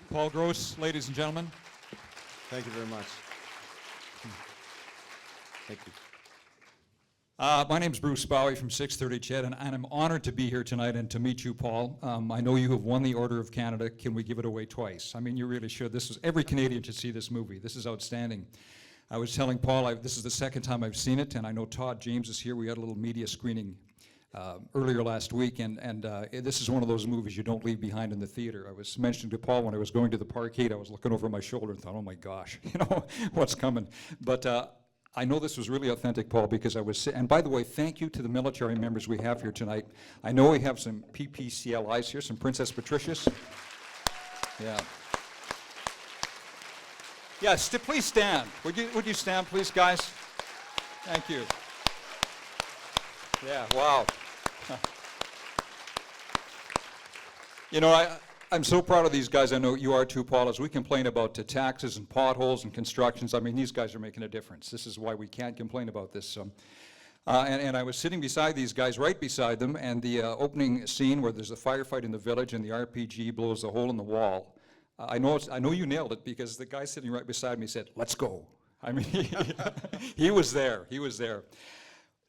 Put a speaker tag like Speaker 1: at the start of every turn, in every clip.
Speaker 1: Paul Gross, ladies and gentlemen.
Speaker 2: Thank you very much. Thank you.
Speaker 1: My name's Bruce Bowie from 630 Ched, and I'm honored to be here tonight and to meet you, Paul. I know you have won the Order of Canada. Can we give it away twice? I mean, you really should. Every Canadian should see this movie. This is outstanding. I was telling Paul, this is the second time I've seen it, and I know Todd James is here. We had a little media screening earlier last week, and this is one of those movies you don't leave behind in the theater. I was mentioning to Paul when I was going to the parkade, I was looking over my shoulder and thought, oh my gosh, what's coming? But I know this was really authentic, Paul, because and by the way, thank you to the military members we have here tonight. I know we have some PPCLIs here, some Princess Patricias. Yeah. Yes, please stand. Would you stand, please, guys? Thank you. Yeah, wow. I'm so proud of these guys. I know you are too, Paul. As we complain about taxes and potholes and constructions, I mean, these guys are making a difference. This is why we can't complain about this. And I was sitting beside these guys, right beside them, and the opening scene where there's a firefight in the village and the RPG blows a hole in the wall. I know you nailed it, because the guy sitting right beside me said, "Let's go." I mean, he was there. He was there.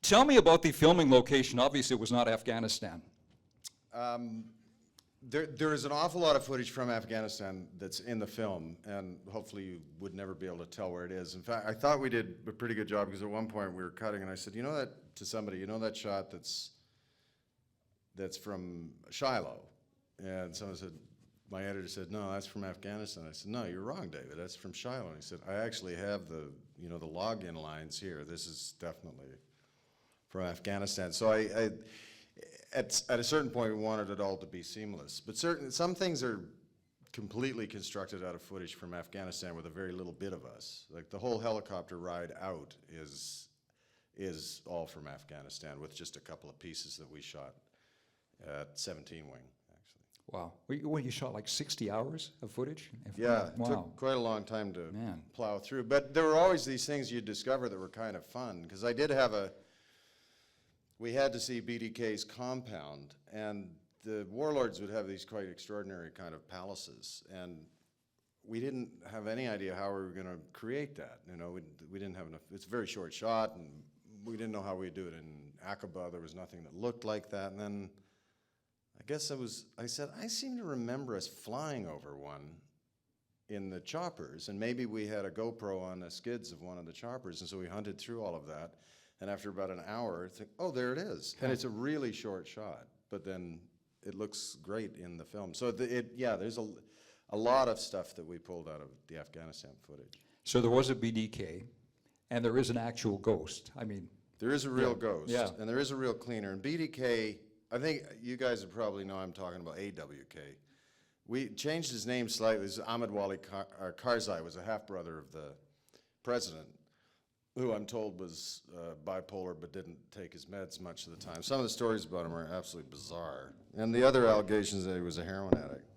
Speaker 1: Tell me about the filming location. Obviously, it was not Afghanistan.
Speaker 2: There is an awful lot of footage from Afghanistan that's in the film, and hopefully you would never be able to tell where it is. In fact, I thought we did a pretty good job, because at one point we were cutting, and I said, to somebody, that shot that's from Shiloh? And someone said, my editor said, no, that's from Afghanistan. I said, no, you're wrong, David, that's from Shiloh. And he said, I actually have the login lines here. This is definitely from Afghanistan. So at a certain point, we wanted it all to be seamless. But some things are completely constructed out of footage from Afghanistan with a very little bit of us. Like the whole helicopter ride out is all from Afghanistan, with just a couple of pieces that we shot at 17 Wing, actually.
Speaker 1: Wow. You shot like 60 hours of footage?
Speaker 2: Yeah, it
Speaker 1: wow.
Speaker 2: took quite a long time to plow through. But there were always these things you'd discover that were kind of fun, because I did have we had to see BDK's compound, and the warlords would have these quite extraordinary kind of palaces, and we didn't have any idea how we were going to create that. We didn't have enough. It's a very short shot, and we didn't know how we'd do it in Aqaba. There was nothing that looked like that. And then I guess I said, I seem to remember us flying over one in the choppers, and maybe we had a GoPro on the skids of one of the choppers, and so we hunted through all of that. And after about an hour, it's like, oh, there it is. And it's a really short shot, but then it looks great in the film. So there's a lot of stuff that we pulled out of the Afghanistan footage.
Speaker 1: So there was a BDK, and there is an actual ghost. I mean,
Speaker 2: there is a real ghost, and there is a real cleaner. And BDK, I think you guys would probably know I'm talking about AWK. We changed his name slightly. This is Ahmed Wali Karzai, was a half-brother of the president, who I'm told was bipolar but didn't take his meds much of the time. Some of the stories about him are absolutely bizarre. And the other allegations that he was a heroin addict.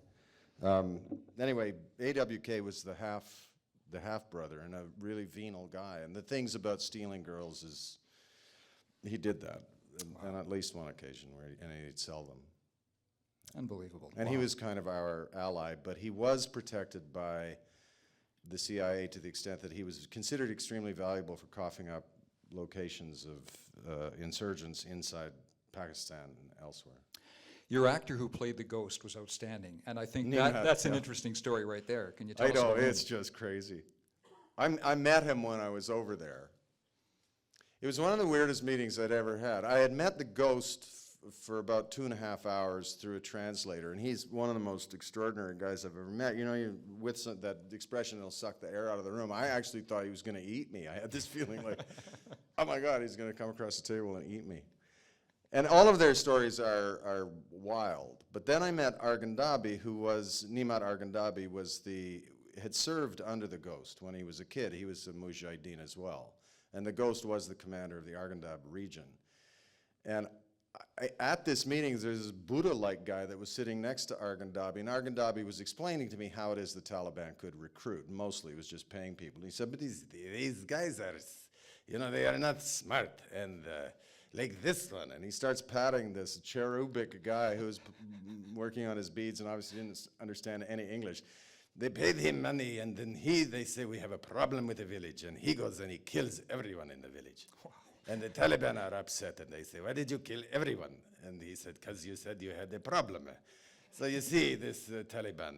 Speaker 2: Anyway, AWK was the half-brother, and a really venal guy. And the things about stealing girls is he did that on at least one occasion, and he'd sell them.
Speaker 1: Unbelievable.
Speaker 2: And he was kind of our ally, but he was protected by the CIA to the extent that he was considered extremely valuable for coughing up locations of insurgents inside Pakistan and elsewhere.
Speaker 1: Your actor who played the ghost was outstanding, and I think that's an interesting story right there. Can you tell us about him?
Speaker 2: It's just crazy. I met him when I was over there. It was one of the weirdest meetings I'd ever had. I had met the ghost for about 2.5 hours through a translator, and he's one of the most extraordinary guys I've ever met. You're with that expression, it'll suck the air out of the room. I actually thought he was going to eat me. I had this feeling like, oh my God, he's going to come across the table and eat me. And all of their stories are wild. But then I met Argandabi, Nimat Argandabi had served under the Ghost when he was a kid. He was a Mujahideen as well. And the Ghost was the commander of the Argandab region. And at this meeting, there's this Buddha-like guy that was sitting next to Argandabi, and Argandabi was explaining to me how it is the Taliban could recruit. Mostly it was just paying people. And he said, but these guys are, they are not smart, and like this one. And he starts patting this cherubic guy who's working on his beads and obviously didn't understand any English.
Speaker 3: They paid him money, and then they say, we have a problem with the village, and he goes and he kills everyone in the village. Wow. And the Taliban are upset, and they say, why did you kill everyone? And he said, because you said you had a problem. So you see, this Taliban,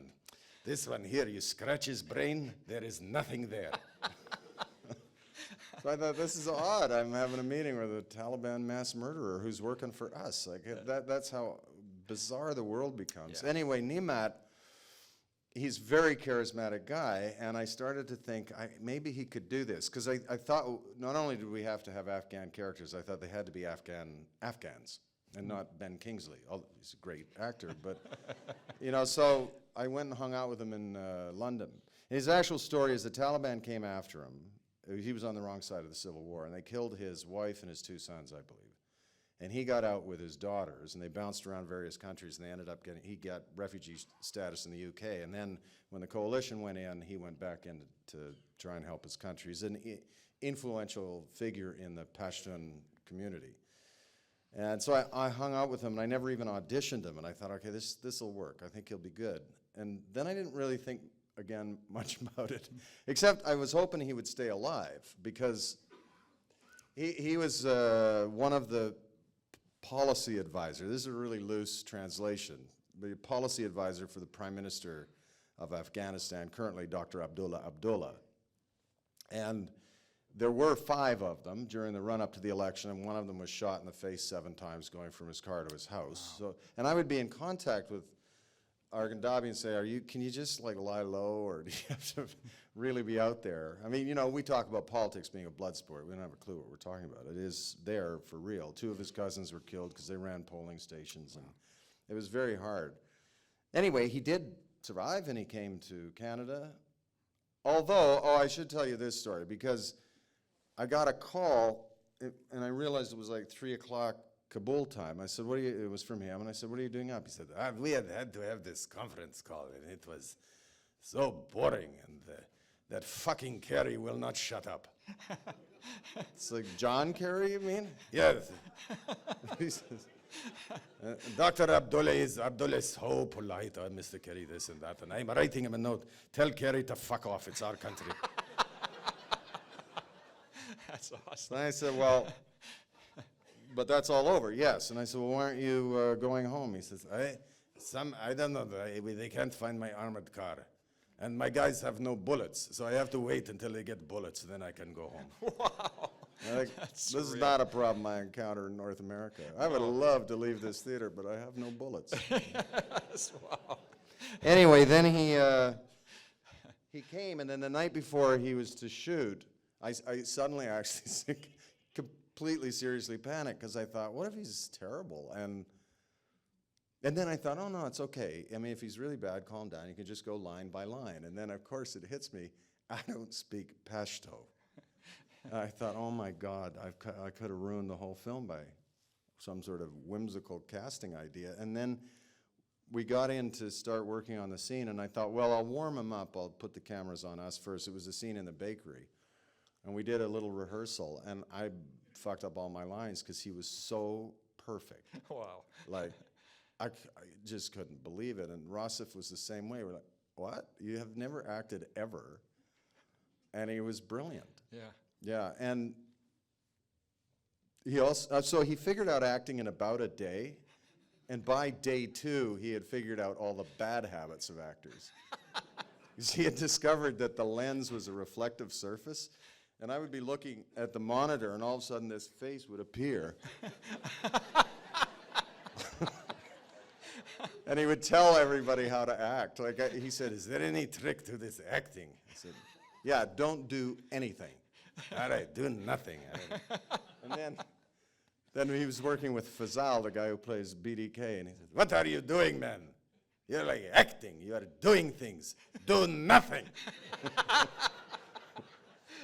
Speaker 3: this one here, you scratch his brain, there is nothing there.
Speaker 2: So I thought, this is odd. I'm having a meeting with a Taliban mass murderer who's working for us. Like, that's how bizarre the world becomes.
Speaker 1: Yeah.
Speaker 2: Anyway, Nimat, he's a very charismatic guy, and I started to think maybe he could do this. Because I thought not only did we have to have Afghan characters, I thought they had to be Afghans and not Ben Kingsley. He's a great actor, but, so I went and hung out with him in London. His actual story is the Taliban came after him. He was on the wrong side of the Civil War, and they killed his wife and his 2 sons, I believe. And he got out with his daughters, and they bounced around various countries, and they ended up he got refugee status in the UK. And then when the coalition went in, he went back in to try and help his country. He's an influential figure in the Pashtun community. And so I hung out with him, and I never even auditioned him, and I thought, okay, this will work. I think he'll be good. And then I didn't really think, again, much about it, except I was hoping he would stay alive, because he was one of the policy advisor. This is a really loose translation. The policy advisor for the Prime Minister of Afghanistan, currently Dr. Abdullah Abdullah. And there were 5 of them during the run-up to the election, and one of them was shot in the face 7 times going from his car to his house. Wow. And I would be in contact with Argandabi and say, can you just like lie low, or do you have to really be out there? I mean, we talk about politics being a blood sport. We don't have a clue what we're talking about. It is there for real. 2 of his cousins were killed because they ran polling stations, and it was very hard. Anyway, he did survive, and he came to Canada. Although, I should tell you this story, because I got a call, and I realized it was like 3 o'clock Kabul time. I said, it was from him, and I said, what are you doing up? He said, we had to have this conference call, and it was so boring, and that fucking Kerry will not shut up. It's like John Kerry, you mean?
Speaker 3: Yes. Dr. Abdullah is so polite, Mr. Kerry, this and that, and I'm writing him a note, tell Kerry to fuck off, it's our country.
Speaker 1: That's awesome.
Speaker 2: And I said, well, but that's all over, yes. And I said, well, why aren't you going home? He says, I don't know, they can't find my armored car. And my guys have no bullets, so I have to wait until they get bullets, then I can go home.
Speaker 1: Wow.
Speaker 2: This is not a problem I encounter in North America. I would love to leave this theater, but I have no bullets.
Speaker 1: Yes, wow.
Speaker 2: Anyway, then he came, and then the night before he was to shoot, I suddenly actually completely seriously panicked, because I thought, what if he's terrible? And then I thought, oh no, it's okay. I mean, if he's really bad, calm down. You can just go line by line. And then, of course, it hits me, I don't speak Pashto. I thought, oh my God, I could have ruined the whole film by some sort of whimsical casting idea. And then we got in to start working on the scene, and I thought, well, I'll warm him up. I'll put the cameras on us first. It was a scene in the bakery. And we did a little rehearsal, and I fucked up all my lines because he was so perfect.
Speaker 1: Wow.
Speaker 2: Like, I just couldn't believe it. And Rossif was the same way. We're like, what? You have never acted ever. And he was brilliant.
Speaker 1: Yeah.
Speaker 2: Yeah, and he also, so he figured out acting in about a day, and by day 2, he had figured out all the bad habits of actors. Because he had discovered that the lens was a reflective surface, and I would be looking at the monitor, and all of a sudden this face would appear. And he would tell everybody how to act. Like he said, is there any trick to this acting? I said, yeah, don't do anything. All right, do nothing. And then he was working with Fazal, the guy who plays BDK, and he said, what are you doing, man? You're like acting. You are doing things. Do nothing.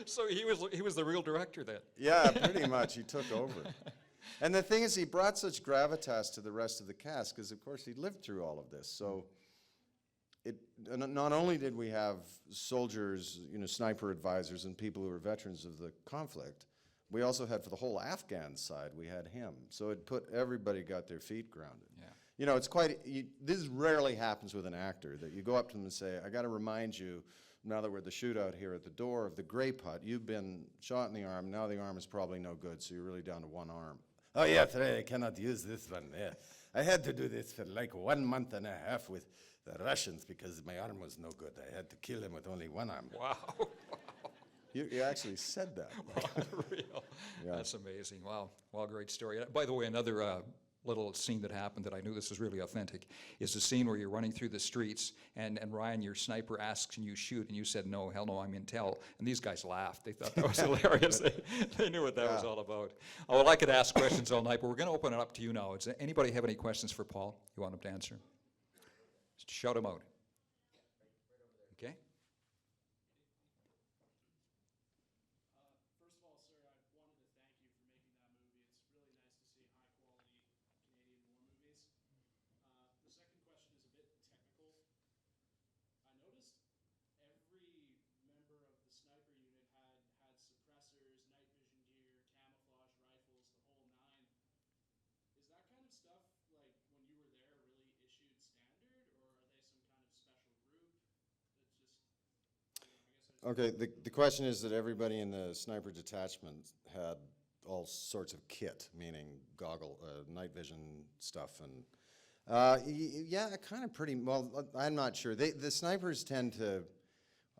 Speaker 1: So he was the real director then?
Speaker 2: Yeah, pretty much. He took over. And the thing is, he brought such gravitas to the rest of the cast, because, of course, he'd lived through all of this. So not only did we have soldiers, sniper advisors and people who were veterans of the conflict, we also had, for the whole Afghan side, we had him. So everybody got their feet grounded.
Speaker 1: Yeah.
Speaker 2: You know, it's quite, this rarely happens with an actor, that you go up to them and say, I got to remind you, now that we're at the shootout here at the door of the gray putt, you've been shot in the arm, now the arm is probably no good, so you're really down to one arm.
Speaker 3: Oh, yeah, I cannot use this one. Yeah. I had to do this for like 1 month and a half with the Russians because my arm was no good. I had to kill them with only one arm.
Speaker 1: Wow.
Speaker 2: You actually said that.
Speaker 1: Real.
Speaker 2: Yeah.
Speaker 1: That's amazing. Wow. Well, great story. By the way, another little scene that happened that I knew this was really authentic is the scene where you're running through the streets and Ryan, your sniper, asks and you shoot and you said, no, hell no, I'm intel. And these guys laughed. They thought that was hilarious. They knew what that was all about. Oh, well, I could ask questions all night, but we're going to open it up to you now. Does anybody have any questions for Paul you want him to answer? Just shout them out. Okay?
Speaker 4: First of all, sir, I wanted to thank you for making that movie. It's really nice to see high-quality Canadian war movies. The second question is a bit technical. I noticed every member of the sniper unit had suppressors, night vision gear, camouflage rifles, the whole nine. Is that kind of stuff, like, when you were there, really issued standard, or are they some kind of special group that's just, I don't know, I guess I just...
Speaker 2: Okay, the question is that everybody in the sniper detachment had all sorts of kit, meaning night vision stuff, and yeah, kind of pretty, well, I'm not sure. The snipers tend to,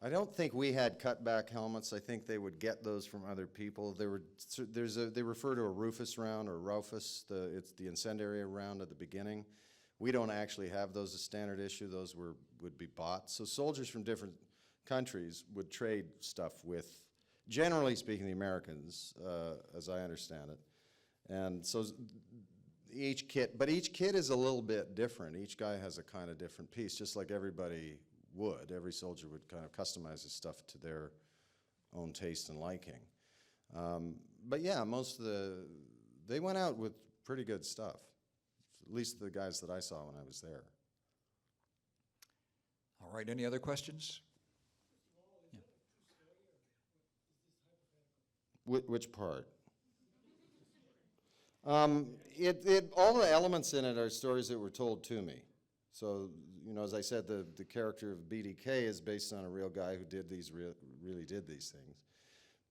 Speaker 2: I don't think we had cutback helmets. I think they would get those from other people. They refer to a Rufus round or Rufus, it's the incendiary round at the beginning. We don't actually have those as standard issue. Those would be bought. So soldiers from different countries would trade stuff with, generally speaking, the Americans, as I understand it. And so each kit is a little bit different. Each guy has a kind of different piece, just like everybody would. Every soldier would kind of customize his stuff to their own taste and liking. But yeah, they went out with pretty good stuff, at least the guys that I saw when I was there.
Speaker 1: All right, any other questions?
Speaker 2: Which part? All the elements in it are stories that were told to me. So, you know, as I said, the character of BDK is based on a real guy who really did these things.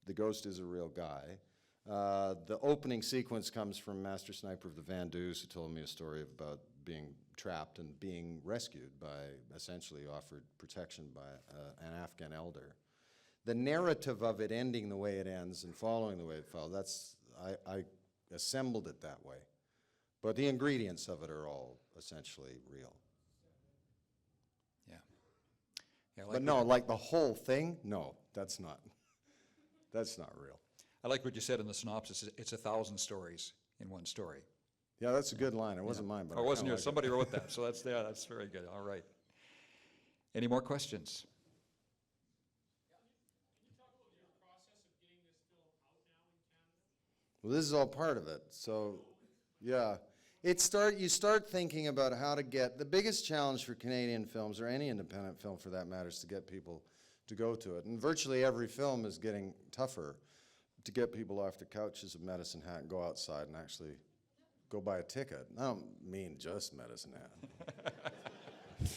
Speaker 2: The ghost is a real guy. The opening sequence comes from Master Sniper of the Van Doos, who told me a story about being trapped and being rescued by, essentially offered protection by an Afghan elder. The narrative of it ending the way it ends and following the way it followed, I assembled it that way. But the ingredients of it are all essentially real.
Speaker 1: Yeah. Yeah,
Speaker 2: But no, like the whole thing, no, that's not real.
Speaker 1: I like what you said in the synopsis. It's 1,000 stories in one story.
Speaker 2: Yeah, that's a good line. It wasn't mine, but
Speaker 1: Oh,
Speaker 2: I
Speaker 1: it wasn't
Speaker 2: kinda
Speaker 1: yours.
Speaker 2: like
Speaker 1: Somebody wrote that. So that's very good. All right. Any more questions?
Speaker 4: Can you talk about your process of getting this film out now in Canada?
Speaker 2: Well, this is all part of it. So, yeah. You start thinking about how to get, the biggest challenge for Canadian films, or any independent film for that matter, is to get people to go to it. And virtually every film is getting tougher to get people off their couches of Medicine Hat and go outside and actually go buy a ticket. I don't mean just Medicine Hat,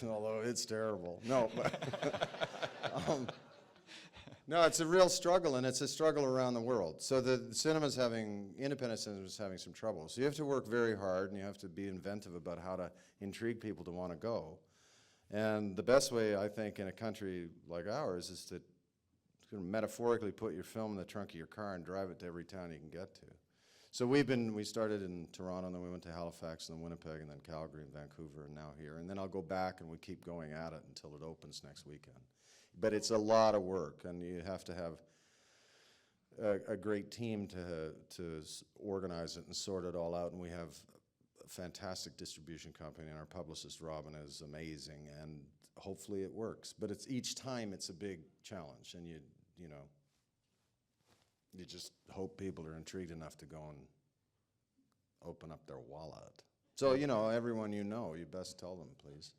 Speaker 2: although it's terrible. No, but no, it's a real struggle, and it's a struggle around the world. So the independent cinema's having some trouble. So you have to work very hard, and you have to be inventive about how to intrigue people to want to go. And the best way, I think, in a country like ours is to sort of metaphorically put your film in the trunk of your car and drive it to every town you can get to. So we started in Toronto, and then we went to Halifax, and then Winnipeg, and then Calgary, and Vancouver, and now here. And then I'll go back, and we keep going at it until it opens next weekend. But it's a lot of work, and you have to have a great team to organize it and sort it all out. And we have a fantastic distribution company, and our publicist, Robin, is amazing, and hopefully it works. But each time it's a big challenge, and you just hope people are intrigued enough to go and open up their wallet. So, everyone you best tell them, please.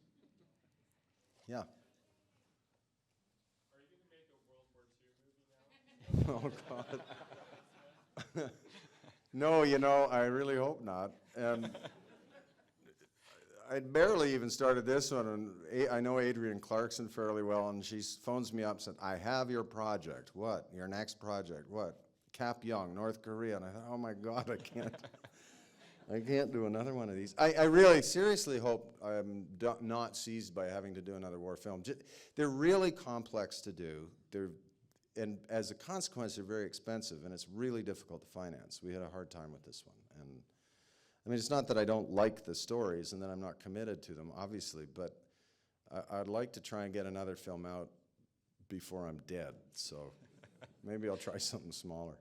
Speaker 2: Yeah.
Speaker 4: Are you going to make a World War II movie now?
Speaker 2: Oh, God. No, I really hope not. And I'd barely even started this one, and I know Adrienne Clarkson fairly well, and she phones me up and said, I have your project. What? Your next project? What? Cap Young, North Korea. And I thought, oh my God, I can't do another one of these. I really seriously hope I'm not seized by having to do another war film. They're really complex to do. And as a consequence, they're very expensive, and it's really difficult to finance. We had a hard time with this one. And I mean, it's not that I don't like the stories and that I'm not committed to them, obviously, but I'd like to try and get another film out before I'm dead. So maybe I'll try something smaller.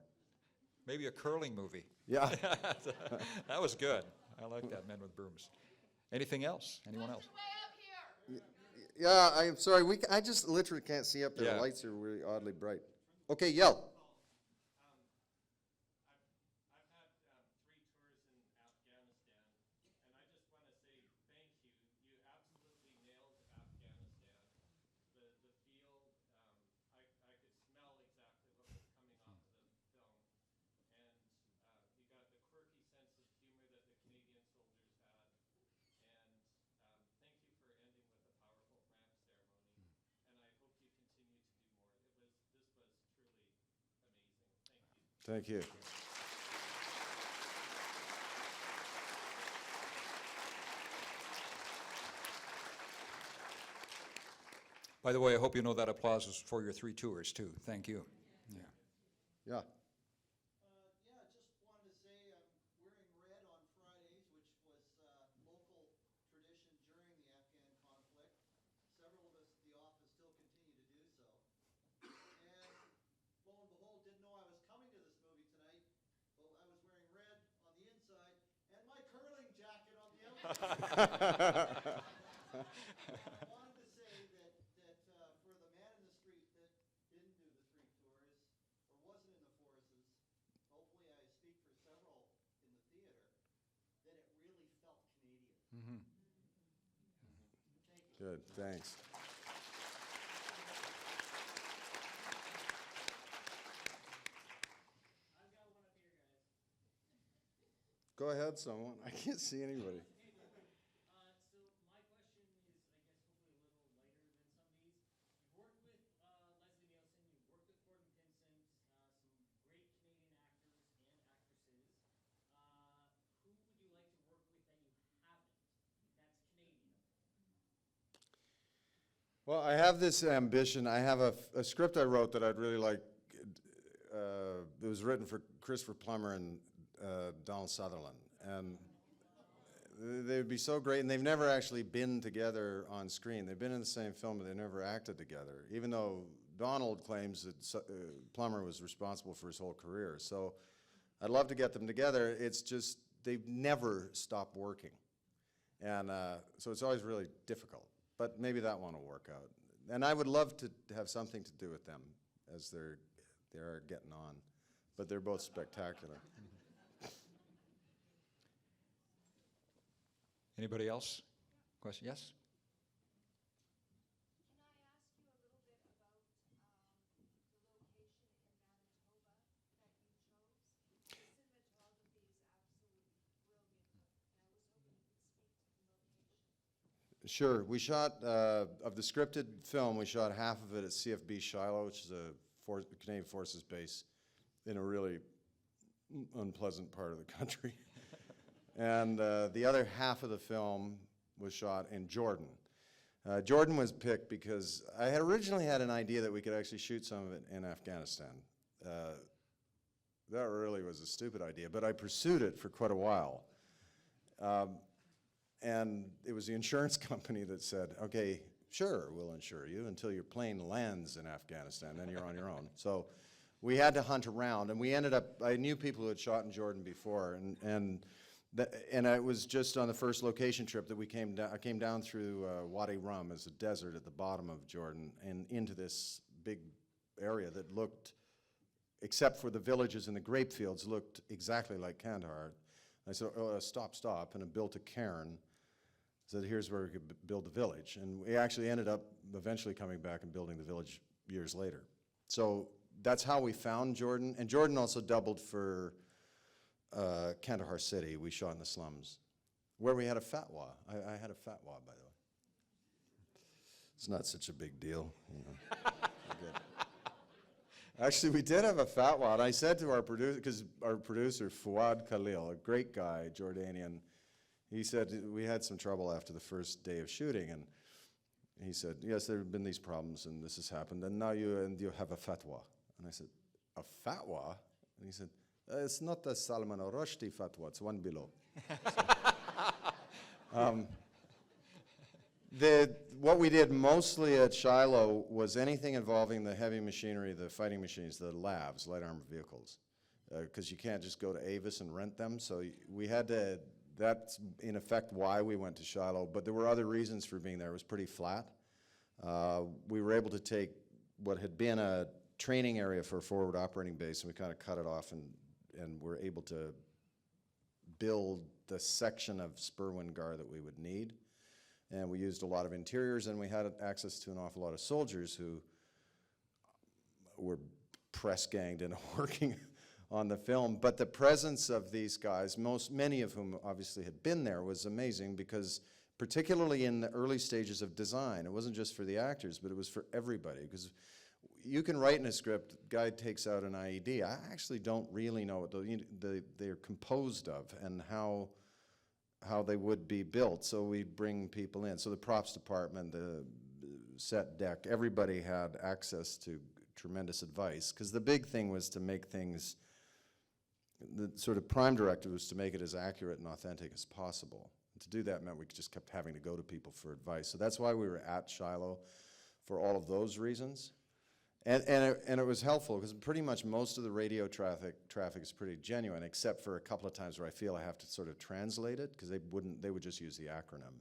Speaker 1: Maybe a curling movie.
Speaker 2: Yeah.
Speaker 1: That was good. I like that, Men with Brooms. Anything else? Anyone else?
Speaker 2: Yeah, I'm sorry. I just literally can't see up there.
Speaker 1: Yeah.
Speaker 2: The lights are really oddly bright. Okay, yell.
Speaker 5: I've had 3 tours in Afghanistan, and I just want to say thank you. You absolutely nailed Afghanistan. The field, I could smell exactly what was coming off of the film. And you got the quirky sense of humor that the Canadian soldiers had. And thank you for ending with a powerful ramp ceremony. And I hope you continue to do more. This was truly amazing. Thank you.
Speaker 2: Thank you.
Speaker 1: By the way, I hope you know that applause is for your 3 tours, too. Thank you. Yeah.
Speaker 2: Yeah.
Speaker 6: Yeah, just wanted to say I'm wearing red on Fridays, which was local tradition during the Afghan conflict. Several of us at the office still continue to do so. And lo and behold, didn't know I was coming to this movie tonight, but I was wearing red on the inside and my curling jacket on the outside. I wanted to say that for the man in the street that didn't do the 3 tours or wasn't in the forces, hopefully I speak for several in the theater, that it really felt Canadian. Thank you.
Speaker 2: Good, thanks.
Speaker 5: I've got one up here, guys.
Speaker 2: Go ahead, someone. I can't see anybody.
Speaker 5: So my question is, I guess, hopefully a little lighter than some of these. You've worked with Leslie Nielsen, you've worked with Gordon Pinsent, some great Canadian actors and actresses. Who would you like to work with that you haven't? That's Canadian.
Speaker 2: Well, I have this ambition. I have a script I wrote that I'd really like. It was written for Christopher Plummer and Donald Sutherland. And they would be so great, and they've never actually been together on screen. They've been in the same film, but they never acted together, even though Donald claims that Plummer was responsible for his whole career. So I'd love to get them together. It's just they've never stopped working. And so it's always really difficult. But maybe that one will work out. And I would love to have something to do with them as they're getting on. But they're both spectacular.
Speaker 1: Anybody else? Question? Yes?
Speaker 7: Can I ask you a little bit about the location in Manitoba that you chose? The cinematography is absolutely brilliant, and I was hoping you could speak to the location.
Speaker 2: Sure. We shot, of the scripted film, we shot half of it at CFB Shiloh, which is a Canadian Forces base in a really unpleasant part of the country. And the other half of the film was shot in Jordan. Jordan was picked because I had originally had an idea that we could actually shoot some of it in Afghanistan. That really was a stupid idea, but I pursued it for quite a while. And it was the insurance company that said, okay, sure, we'll insure you until your plane lands in Afghanistan, then you're on your own. So we had to hunt around, and we ended up, I knew people who had shot in Jordan before, and it was just on the first location trip that I came down through Wadi Rum as a desert at the bottom of Jordan and into this big area that looked, except for the villages and the grape fields, looked exactly like Kandahar. I said, oh, stop, and I built a cairn. Said, here's where we could build the village. And we actually ended up eventually coming back and building the village years later. So that's how we found Jordan. And Jordan also doubled for Kandahar City. We shot in the slums. where we had a fatwa. I had a fatwa, by the way. It's not such a big deal. You know. Actually, we did have a fatwa, and I said to our producer, because our producer, Fouad Khalil, a great guy, Jordanian, he said, we had some trouble after the first day of shooting, and he said, yes, there have been these problems, and this has happened, and now you have a fatwa. And I said, a fatwa? And he said, it's not the Salman al-Rushdie fatwa, it's one below. What we did mostly at Shiloh was anything involving the heavy machinery, the fighting machines, the LAVs, light armored vehicles, because you can't just go to Avis and rent them. So we had to, that's in effect why we went to Shiloh, but there were other reasons for being there. It was pretty flat. We were able to take what had been a training area for a forward operating base, and we kind of cut it off and were able to build the section of Spurwin Gar that we would need. And we used a lot of interiors, and we had access to an awful lot of soldiers who were press ganged and working on the film. But the presence of these guys, many of whom obviously had been there, was amazing, because particularly in the early stages of design, it wasn't just for the actors, but it was for everybody. Because you can write in a script, guy takes out an IED. I actually don't really know what they're composed of and how they would be built, so we'd bring people in. So the props department, the set deck, everybody had access to tremendous advice, because the big thing was to make things, the sort of prime directive was to make it as accurate and authentic as possible. And to do that meant we just kept having to go to people for advice. So that's why we were at Shiloh, for all of those reasons. And it was helpful, because pretty much most of the radio traffic is pretty genuine, except for a couple of times where I feel I have to sort of translate it, because they would just use the acronym.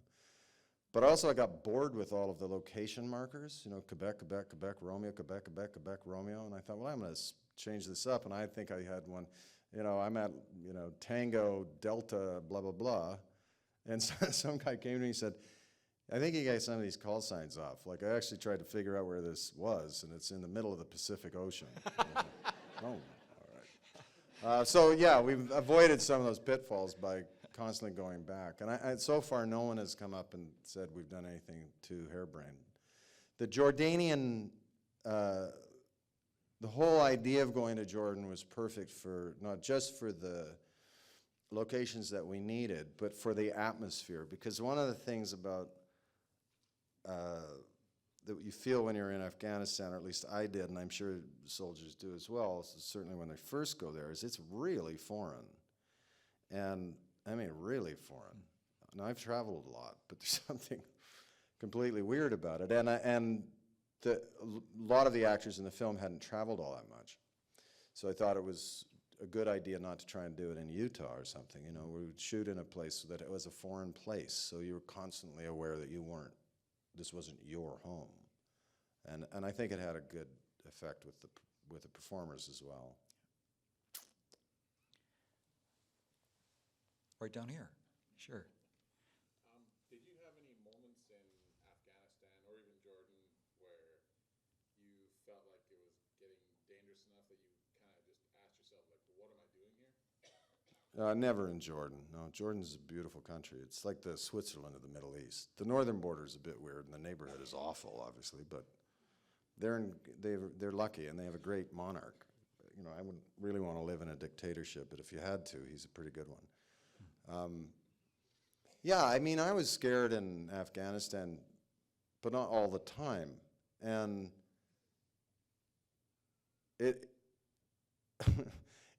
Speaker 2: But also I got bored with all of the location markers, you know, Quebec, Quebec, Quebec, Romeo, Quebec, Quebec, Quebec, Romeo, and I thought, well, I'm going to change this up, and I think I had one, you know, I'm at, you know, Tango, Delta, blah, blah, blah, and so, some guy came to me and said, I think you got some of these call signs off. Like, I actually tried to figure out where this was, and it's in the middle of the Pacific Ocean. Oh, all right. So yeah, we've avoided some of those pitfalls by constantly going back. And so far, no one has come up and said we've done anything too harebrained. The Jordanian, the whole idea of going to Jordan was perfect for, not just for the locations that we needed, but for the atmosphere. Because one of the things about that you feel when you're in Afghanistan, or at least I did, and I'm sure soldiers do as well, certainly when they first go there, is it's really foreign. And I mean, really foreign. Now, I've traveled a lot, but there's something completely weird about it. And a lot of the actors in the film hadn't traveled all that much. So I thought it was a good idea not to try and do it in Utah or something. You know, we would shoot in a place that it was a foreign place, so you were constantly aware that you weren't, this wasn't your home. And I think it had a good effect with the performers as well.
Speaker 1: Right down here, sure.
Speaker 8: Did you have any moments in Afghanistan or even Jordan where you felt like it was getting dangerous enough that you kind of just asked yourself, like, what am I doing here?
Speaker 2: Never in Jordan. No, Jordan's a beautiful country. It's like the Switzerland of the Middle East. The northern border is a bit weird, and the neighborhood is awful, obviously, but they're lucky, and they have a great monarch. You know, I wouldn't really want to live in a dictatorship, but if you had to, he's a pretty good one. Yeah, I mean, I was scared in Afghanistan, but not all the time. And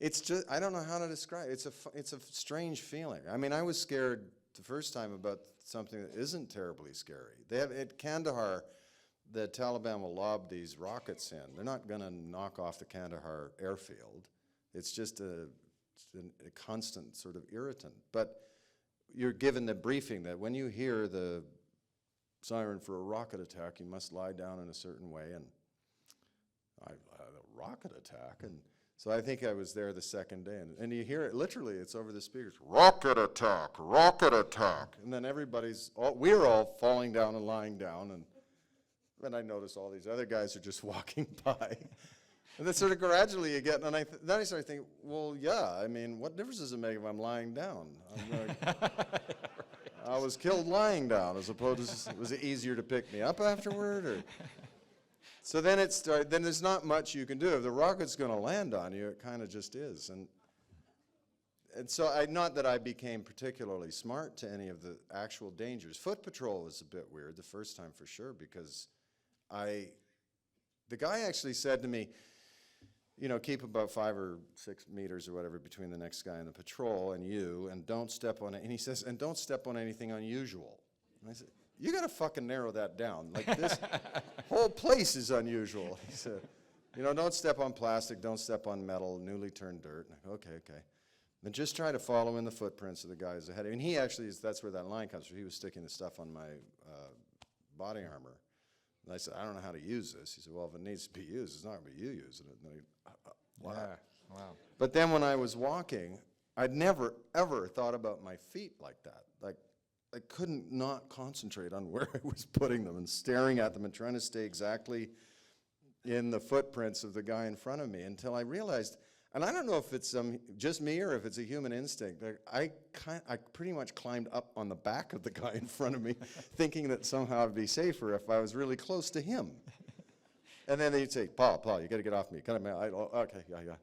Speaker 2: it's just, I don't know how to describe it. It's a strange feeling. I mean, I was scared the first time about something that isn't terribly scary. They have, at Kandahar, the Taliban will lob these rockets in. They're not going to knock off the Kandahar airfield. It's just a constant sort of irritant. But you're given the briefing that when you hear the siren for a rocket attack, you must lie down in a certain way. And I had a rocket attack. And so I think I was there the second day. And you hear it, literally, it's over the speakers, rocket attack, rocket attack. And then we're all falling down and lying down. And then I notice all these other guys are just walking by. And then sort of gradually you get, and then I started thinking, well, yeah, I mean, what difference does it make if I'm lying down? I'm like, I was killed lying down as opposed to, was it easier to pick me up afterward? Or? So then it started, then there's not much you can do. If the rocket's going to land on you, it kind of just is. And so not that I became particularly smart to any of the actual dangers. Foot patrol was a bit weird the first time for sure, because the guy actually said to me, you know, keep about 5 or 6 meters or whatever between the next guy in the patrol and you, and don't step on it. And he says, and don't step on anything unusual. And I said, you got to fucking narrow that down. Like, this whole place is unusual. He said, you know, don't step on plastic, don't step on metal, newly turned dirt. And I go, okay. Then just try to follow in the footprints of the guys ahead. And he actually that's where that line comes from. He was sticking the stuff on my body armor. And I said, I don't know how to use this. He said, well, if it needs to be used, it's not going to be you using it. And then wow.
Speaker 1: Yeah, wow.
Speaker 2: But then when I was walking, I'd never, ever thought about my feet like that. Like, I couldn't not concentrate on where I was putting them and staring at them and trying to stay exactly in the footprints of the guy in front of me until I realized, and I don't know if it's just me or if it's a human instinct, that I pretty much climbed up on the back of the guy in front of me thinking that somehow it'd be safer if I was really close to him. And then they'd say, Paul, you got to get off me. Okay, yeah.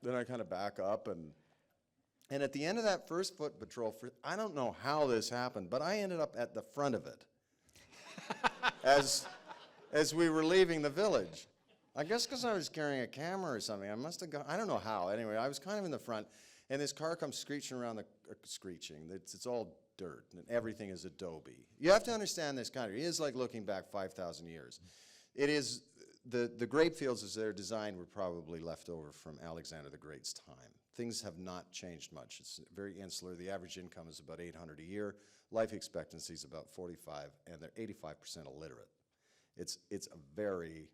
Speaker 2: Then I kind of back up, and at the end of that first foot patrol, I don't know how this happened, but I ended up at the front of it as we were leaving the village. I guess because I was carrying a camera or something. I must have gone, I don't know how. Anyway, I was kind of in the front, and this car comes screeching around it's all dirt, and everything is adobe. You have to understand this country. It is like looking back 5,000 years. It is, the grape fields as they're designed were probably left over from Alexander the Great's time. Things have not changed much. It's very insular. The average income is about $800 a year. Life expectancy is about 45, and they're 85% illiterate. It's a very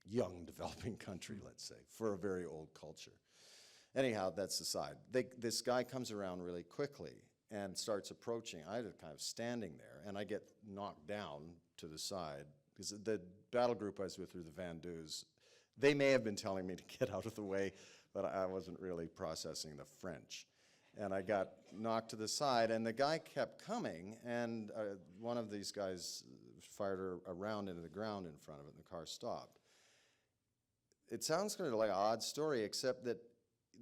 Speaker 2: young developing country, let's say, for a very old culture. Anyhow, that's aside. This guy comes around really quickly and starts approaching. I was kind of standing there, and I get knocked down to the side, because the battle group I was with were the Van Deus. They may have been telling me to get out of the way, but I wasn't really processing the French. And I got knocked to the side, and the guy kept coming, and one of these guys fired a round into the ground in front of it, and the car stopped. It sounds kind of like an odd story, except that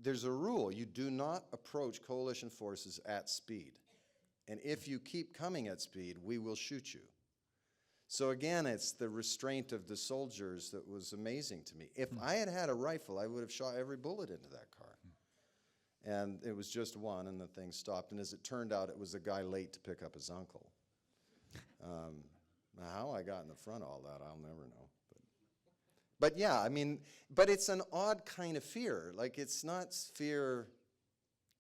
Speaker 2: there's a rule. You do not approach coalition forces at speed. And if you keep coming at speed, we will shoot you. So again, it's the restraint of the soldiers that was amazing to me. If I had had a rifle, I would have shot every bullet into that car. And it was just one, and the thing stopped. And as it turned out, it was a guy late to pick up his uncle. How I got in the front of all that, I'll never know. But yeah, I mean, but it's an odd kind of fear. Like, it's not fear,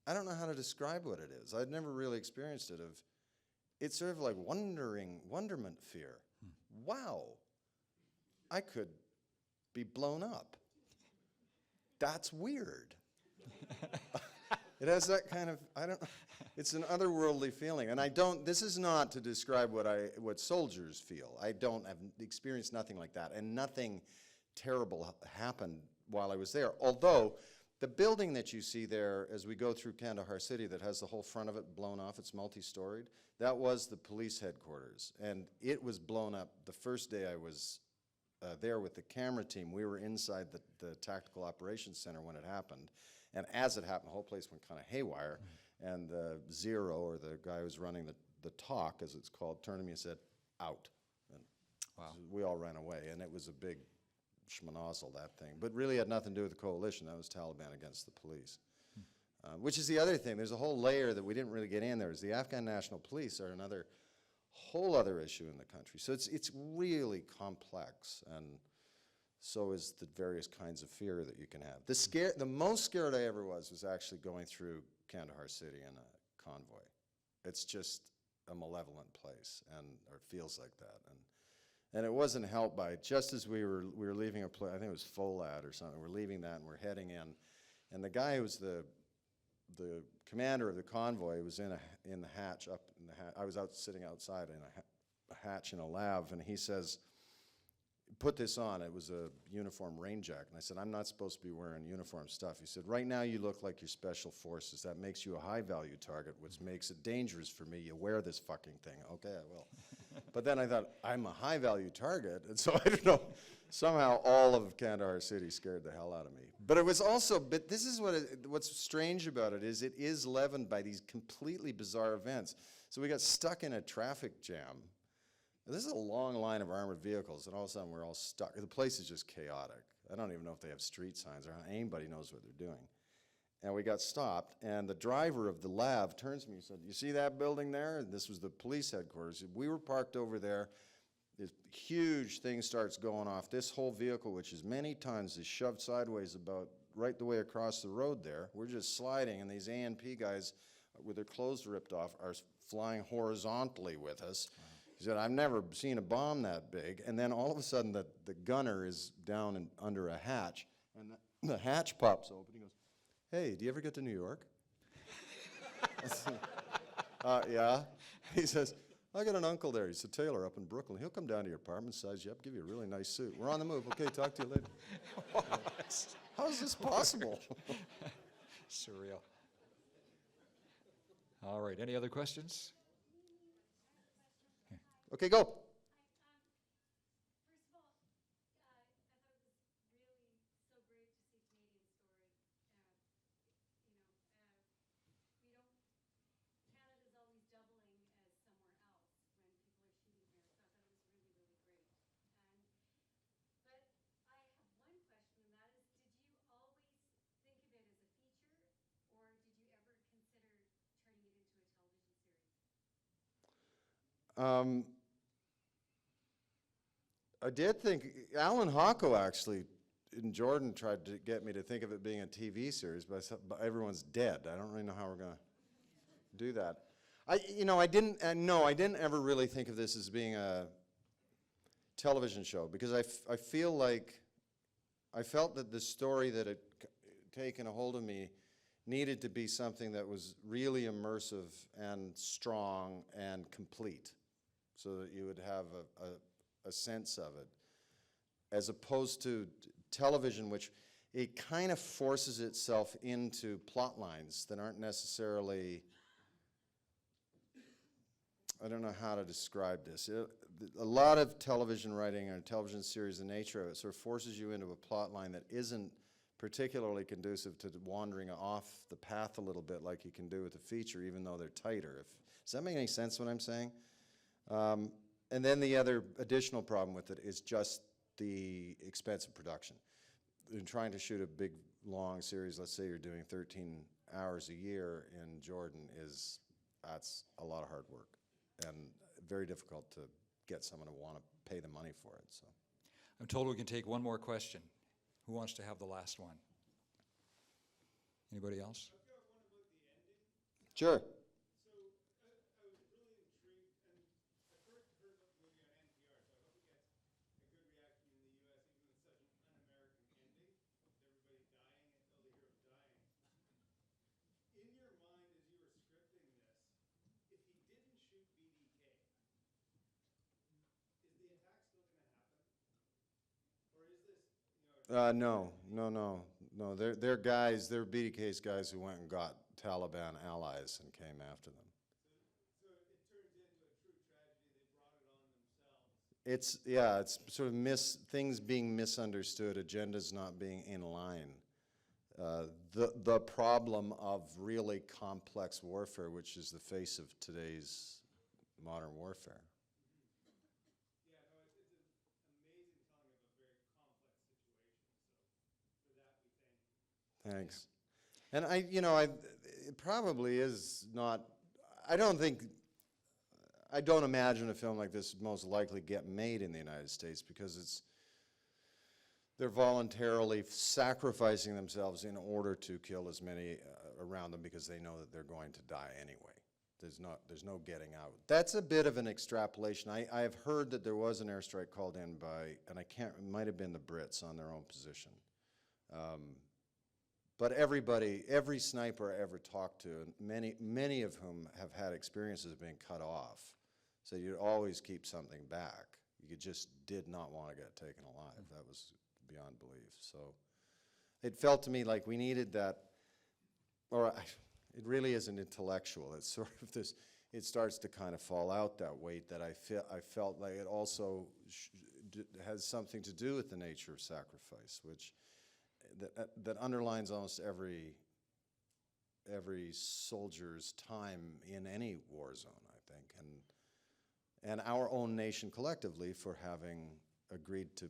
Speaker 2: I don't know how to describe what it is. I'd never really experienced it. It's sort of like wonderment fear. Wow, I could be blown up. That's weird. It has that kind of, it's an otherworldly feeling. And this is not to describe what soldiers feel. I have experienced nothing like that, and nothing terrible happened while I was there. Although, the building that you see there as we go through Kandahar City that has the whole front of it blown off, it's multi-storied, that was the police headquarters. And it was blown up the first day I was there with the camera team. We were inside the Tactical Operations Center when it happened. And as it happened, the whole place went kind of haywire. And Zero, or the guy who was running the talk, as it's called, turned to me and said, out. And
Speaker 1: Wow.
Speaker 2: so we all ran away. And it was a big schmonozzle, that thing. But really had nothing to do with the coalition. That was Taliban against the police. Which is the other thing. There's a whole layer that we didn't really get in there. Is the Afghan National Police are another whole other issue in the country. So it's really complex, and so is the various kinds of fear that you can have. The most scared I ever was actually going through Kandahar City in a convoy. It's just a malevolent place, or it feels like that. And it wasn't helped by, just as we were leaving a place, I think it was Folad or something, we're leaving that and we're heading in, and the guy who was the commander of the convoy was in the hatch, up in the hatch. I was sitting outside in a hatch in a lav, and he says, put this on. It was a uniform rain jacket. And I said, I'm not supposed to be wearing uniform stuff. He said, right now you look like you're special forces. That makes you a high value target, which makes it dangerous for me. You wear this fucking thing. Okay, I will. But then I thought, I'm a high value target. And so I don't know, somehow all of Kandahar City scared the hell out of me. But it was also, but this is what's strange about it is leavened by these completely bizarre events. So we got stuck in a traffic jam. This is a long line of armored vehicles, and all of a sudden we're all stuck. The place is just chaotic. I don't even know if they have street signs or anybody knows what they're doing. And we got stopped, and the driver of the LAV turns to me and said, you see that building there? And this was the police headquarters. We were parked over there. This huge thing starts going off. This whole vehicle, which is many tons, is shoved sideways about right the way across the road there. We're just sliding, and these ANP guys with their clothes ripped off are flying horizontally with us. He said, I've never seen a bomb that big. And then all of a sudden, the gunner is down and under a hatch, and the hatch pops open. He goes, hey, do you ever get to New York? Yeah. He says, I got an uncle there. He's a tailor up in Brooklyn. He'll come down to your apartment, size you up, give you a really nice suit. We're on the move. Okay, talk to you later. How is this possible?
Speaker 1: Surreal. All right, any other questions?
Speaker 2: Okay, go.
Speaker 7: First of all, I thought it was really so great to see Canadian story. We don't, Canada's always doubling as somewhere else when people are shooting here, so I thought it was really, really great. But I have one question, and that is, did you always think of it as a feature, or did you ever consider turning it into a television series?
Speaker 2: I did think, Alan Hocko actually, in Jordan, tried to get me to think of it being a TV series, but I said, but everyone's dead. I don't really know how we're going to do that. I didn't ever really think of this as being a television show, because I feel like, I felt that the story that had taken a hold of me needed to be something that was really immersive and strong and complete, so that you would have a sense of it, as opposed to television, which it kind of forces itself into plot lines that aren't necessarily, I don't know how to describe this. A lot of television writing or television series, the nature of it sort of forces you into a plot line that isn't particularly conducive to wandering off the path a little bit like you can do with a feature, even though they're tighter. Does that make any sense what I'm saying? And then the other additional problem with it is just the expense of production. In trying to shoot a big, long series, let's say you're doing 13 hours a year in Jordan, that's a lot of hard work and very difficult to get someone to want to pay the money for it. So,
Speaker 1: I'm told we can take one more question. Who wants to have the last one? Anybody else?
Speaker 2: sure. No. They're guys, they're BDK's guys who went and got Taliban allies and came after them. So it turns into a true tragedy. They brought it on themselves. It's sort of things being misunderstood, agendas not being in line. The problem of really complex warfare, which is the face of today's modern warfare. Thanks. And it probably is not, I don't imagine a film like this would most likely get made in the United States, because they're voluntarily sacrificing themselves in order to kill as many around them, because they know that they're going to die anyway. There's no getting out. That's a bit of an extrapolation. I have heard that there was an airstrike called in by, and it might have been the Brits on their own position. But every sniper I ever talked to, and many of whom have had experiences of being cut off, so you'd always keep something back. You just did not want to get taken alive. That was beyond belief. So it felt to me like we needed that, it really isn't intellectual. It's sort of this, it starts to kind of fall out that weight that I felt like it also has something to do with the nature of sacrifice, which that underlines almost every soldier's time in any war zone, I think, and our own nation collectively for having agreed to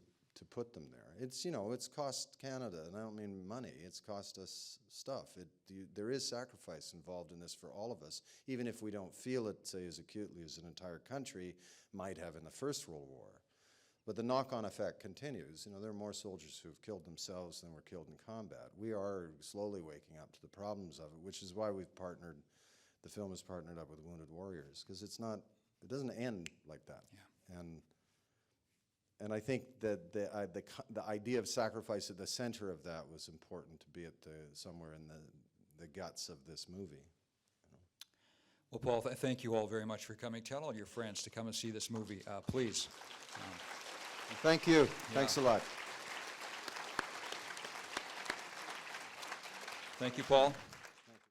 Speaker 2: put them there. It's, you know, it's cost Canada, and I don't mean money, it's cost us stuff. There is sacrifice involved in this for all of us, even if we don't feel it, say, as acutely as an entire country might have in the First World War. But the knock-on effect continues. You know, there are more soldiers who have killed themselves than were killed in combat. We are slowly waking up to the problems of it, which is why we've partnered, the film has partnered up with Wounded Warriors, because it's not, it doesn't end like that.
Speaker 1: Yeah.
Speaker 2: And I think that the idea of sacrifice at the center of that was important to be at somewhere in the guts of this movie.
Speaker 1: Well, Paul, thank you all very much for coming. Tell all your friends to come and see this movie, please.
Speaker 2: Thank you. Thanks a lot.
Speaker 1: Thank you, Paul.